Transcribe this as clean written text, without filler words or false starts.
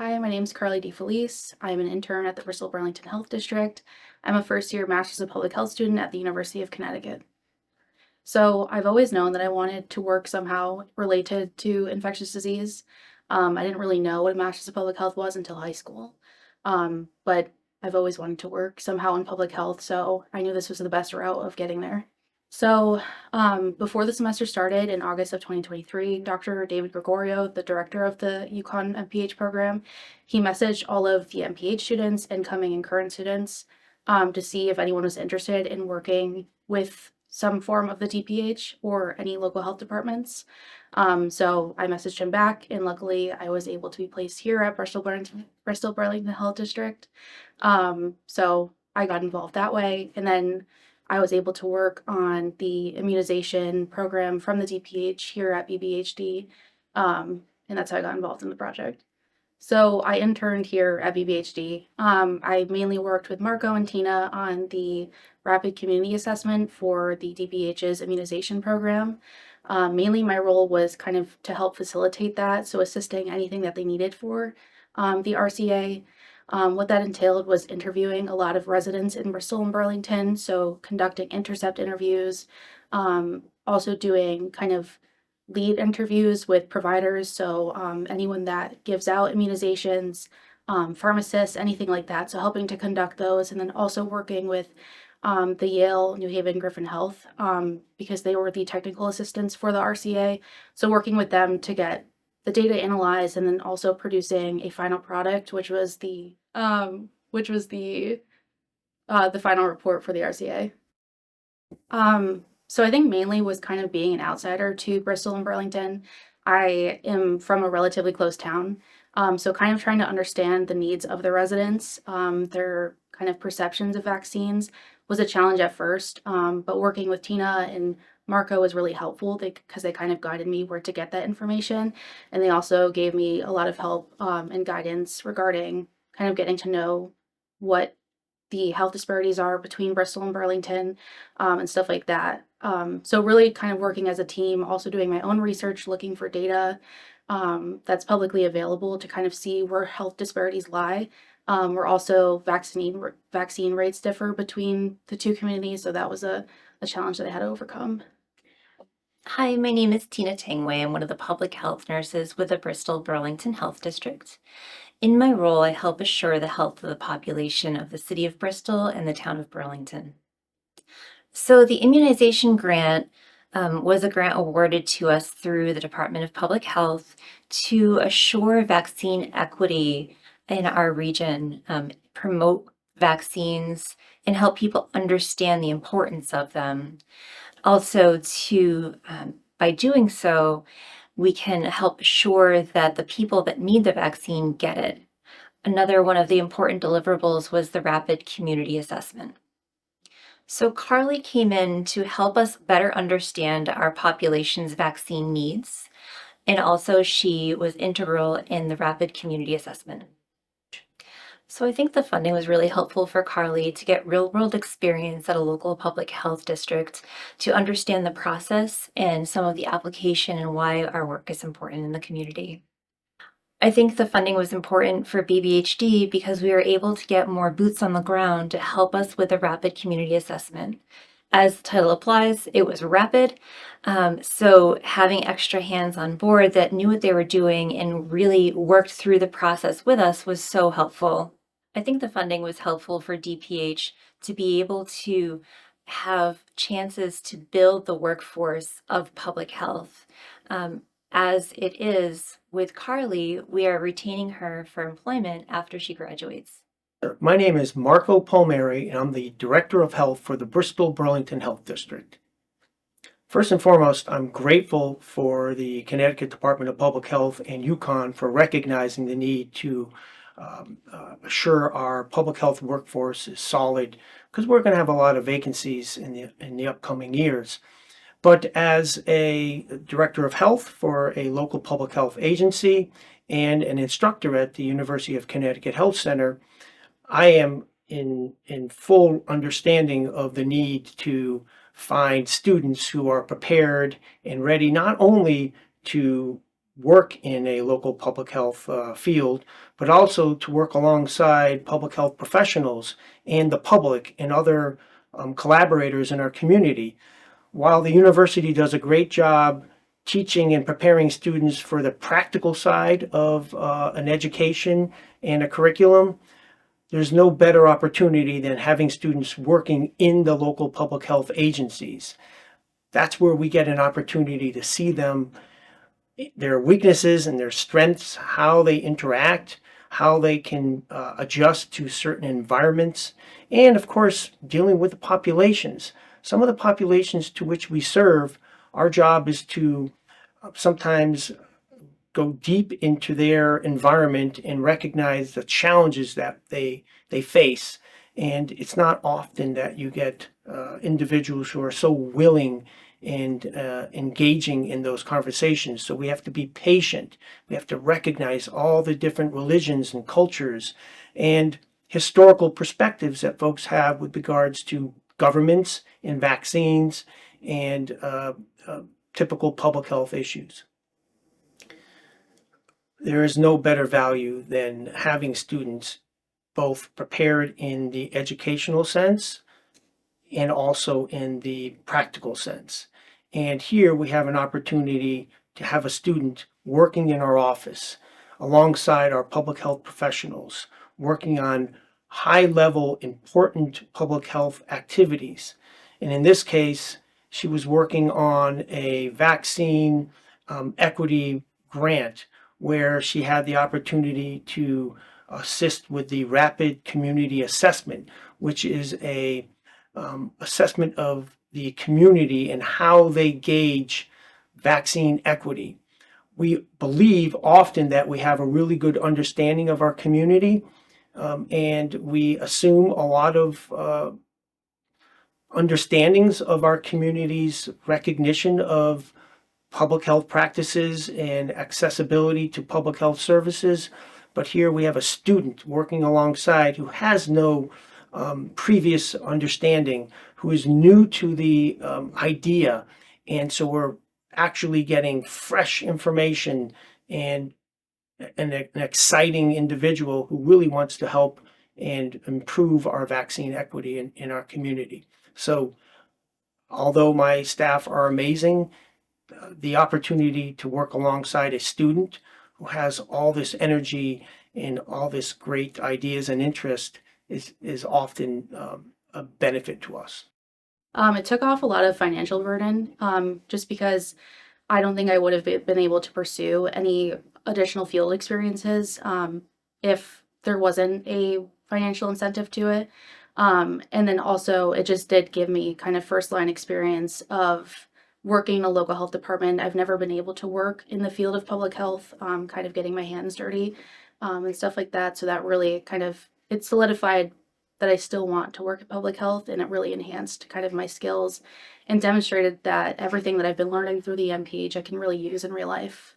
Hi, my name is Carlie Defelice. I'm an intern at the Bristol Burlington Health District. I'm a first-year Master's of Public Health student at the University of Connecticut. So I've always known that I wanted to work somehow related to infectious disease. I didn't really know what a Master's of Public Health was until high school, but I've always wanted to work somehow in public health, so I knew this was the best route of getting there. So, before the semester started in August of 2023, Dr. David Gregorio, the director of the UConn MPH program, he messaged all of the MPH students, incoming and current students, to see if anyone was interested in working with some form of the DPH or any local health departments. So I messaged him back, and luckily I was able to be placed here at Bristol Burlington Health District. So I got involved that way, and then I was able to work on the immunization program from the DPH here at BBHD, and that's how I got involved in the project. So I interned here at BBHD. I mainly worked with Marco and Tina on the rapid community assessment for the DPH's immunization program. Mainly my role was kind of to help facilitate that, so assisting anything that they needed for the RCA. What that entailed was interviewing a lot of residents in Bristol and Burlington, so conducting intercept interviews, also doing kind of lead interviews with providers, so anyone that gives out immunizations, pharmacists, anything like that, so helping to conduct those, and then also working with the Yale, New Haven, Griffin Health, because they were the technical assistants for the RCA, so working with them to get the data analyzed and then also producing a final product, which was the final report for the RCA. So I think mainly was kind of being an outsider to Bristol and Burlington. I am from a relatively close town, so kind of trying to understand the needs of the residents, their kind of perceptions of vaccines was a challenge at first, but working with Tina and Marco was really helpful because they kind of guided me where to get that information, and they also gave me a lot of help and guidance regarding kind of getting to know what the health disparities are between Bristol and Burlington, and stuff like that. So really kind of working as a team, also doing my own research, looking for data that's publicly available to kind of see where health disparities lie. Where also vaccine rates differ between the two communities, so that was a challenge that I had to overcome. Hi, my name is Tina Tangway. I'm one of the public health nurses with the Bristol Burlington Health District. In my role, I help assure the health of the population of the city of Bristol and the town of Burlington. So the immunization grant was a grant awarded to us through the Department of Public Health to assure vaccine equity in our region, promote vaccines, and help people understand the importance of them. Also, by doing so, we can help assure that the people that need the vaccine get it. Another one of the important deliverables was the rapid community assessment. So Carlie came in to help us better understand our population's vaccine needs, and also she was integral in the rapid community assessment. So I think the funding was really helpful for Carlie to get real-world experience at a local public health district to understand the process and some of the application and why our work is important in the community. I think the funding was important for BBHD because we were able to get more boots on the ground to help us with the rapid community assessment. As the title applies, it was rapid, so having extra hands on board that knew what they were doing and really worked through the process with us was so helpful. I think the funding was helpful for DPH to be able to have chances to build the workforce of public health. As it is with Carlie, we are retaining her for employment after she graduates. My name is Marco Palmary, and I'm the Director of Health for the Bristol Burlington Health District. First and foremost, I'm grateful for the Connecticut Department of Public Health and UConn for recognizing the need to assure our public health workforce is solid, because we're going to have a lot of vacancies in the upcoming years. But as a director of health for a local public health agency and an instructor at the University of Connecticut Health Center, I am in full understanding of the need to find students who are prepared and ready not only to work in a local public health field, but also to work alongside public health professionals and the public and other collaborators in our community. While the university does a great job teaching and preparing students for the practical side of an education and a curriculum, there's no better opportunity than having students working in the local public health agencies. That's where we get an opportunity to see them, their weaknesses and their strengths, how they interact, how they can adjust to certain environments, and of course, dealing with the populations. Some of the populations to which we serve, our job is to sometimes go deep into their environment and recognize the challenges that they face. And it's not often that you get individuals who are so willing and engaging in those conversations. So we have to be patient. We have to recognize all the different religions and cultures and historical perspectives that folks have with regards to governments and vaccines and typical public health issues. There is no better value than having students both prepared in the educational sense and also in the practical sense. And here we have an opportunity to have a student working in our office alongside our public health professionals, working on high-level, important public health activities. And in this case, she was working on a vaccine equity grant where she had the opportunity to assist with the rapid community assessment, which is a assessment of the community and how they gauge vaccine equity. We believe often that we have a really good understanding of our community, and we assume a lot of understandings of our community's recognition of public health practices and accessibility to public health services. But here we have a student working alongside who has no previous understanding, who is new to the idea. And so we're actually getting fresh information and an exciting individual who really wants to help and improve our vaccine equity in our community. So although my staff are amazing, the opportunity to work alongside a student who has all this energy and all this great ideas and interest is often a benefit to us. It took off a lot of financial burden, just because I don't think I would have been able to pursue any additional field experiences if there wasn't a financial incentive to it. And then also, it just did give me kind of first line experience of working in a local health department. I've never been able to work in the field of public health, kind of getting my hands dirty and stuff like that. So that really kind of, it solidified that I still want to work in public health, and it really enhanced kind of my skills and demonstrated that everything that I've been learning through the MPH I can really use in real life.